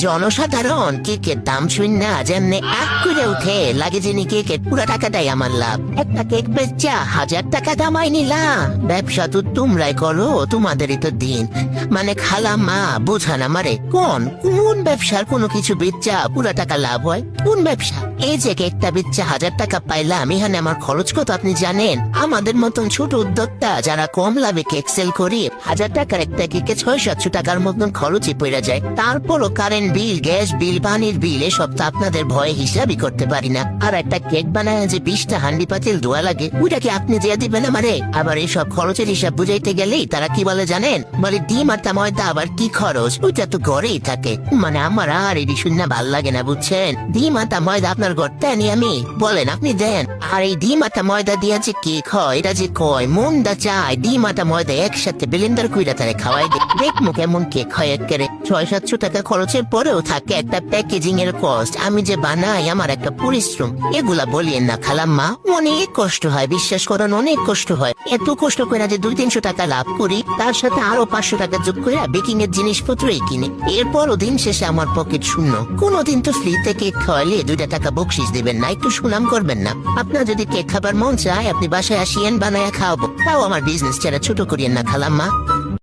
জনসাধারণ কেকের দাম শূন্য যেমনি এক করে উঠে লাগে যিনি কেকের পুরো টাকাটাই আমার লাভ। একটা কেক বেচা 1000 টাকা দামাই নিলাম। ব্যবসা তো তোমরাই করো, তোমাদেরই তো দিন। মানে খালাম্মা বুঝান আমারে, কোন ব্যবসার কোনো কিছু বেচা পুরো টাকা লাভ হয়? কোন ব্যবসা? এই যে কেকটা বেচা 1000 টাকা পাইলাম, এখানে আমার খরচ কত আপনি জানেন? আমাদের মতন ছোট উদ্যোক্তা যারা কম লাভে কেক সেল করি, 1000 টাকার একটা কেকে 600-700 টাকার মতন খরচই পড়ে যায়। তারপরও কারেন্ট বিল, গ্যাস বিল, পানির বিল এসব তো আপনাদের ভয়ে হিসাবই করতে পারি না। আর একটা কেক বানায় যে 20টা হান্ডি পাতিল ধোয়া লাগে, ওইটা কি আপনি দিয়ে দিবেন আমারে? আবার এইসব খরচের হিসাব বুঝাইতে গেলেই তারা কি বলে জানেন? বলে ডিম আটা ময়দা আবার কি খরচ, ওইটা তো ঘরেই থাকে। মানে আমার আর এটি শুনে ভাল লাগে না, বুঝছেন? ডিম আটা ময়দা আপনার ঘরতে আনি আমি, বলেন আপনি দেন। আর এই ডিম আটা ময়দা দিয়ে যে কেক হয়, এটা যে কয় মনটা চায় ডিম আটা ময়দা একসাথে ব্লেন্ডার কইরা তারে খাওয়াই দেখমু কেমন কেক হয়। একেবারে 600-700 টাকা খরচের পরেও থাকে একটা প্যাকেজিং এর কস্ট। আমি যে বানাই আমার একটা পরিশ্রম, এগুলা বলিয়েন না খালাম্মা। অনেক কষ্ট হয়, বিশ্বাস করেন অনেক কষ্ট হয়। এত কষ্ট করে যে 200-300 টাকা লাভ করি, তার সাথে আরো 500 টাকা যোগ করে বেকিং এর জিনিসপত্রই কিনি। এরপরও দিন শেষে আমার পকেট শূন্য। কোনোদিন তো ফ্রিতে কেক খাওয়ালে 2 টাকা বকশিস দিবেন না, একটু সুনাম করবেন না? আপনার যদি কেক খাবার মন চায় আপনি বাসায় আসিয়েন, বানায় খাওয়াবো। তাও আমার বিজনেস ছেড়ে ছোট করিয়েন না খালাম্মা।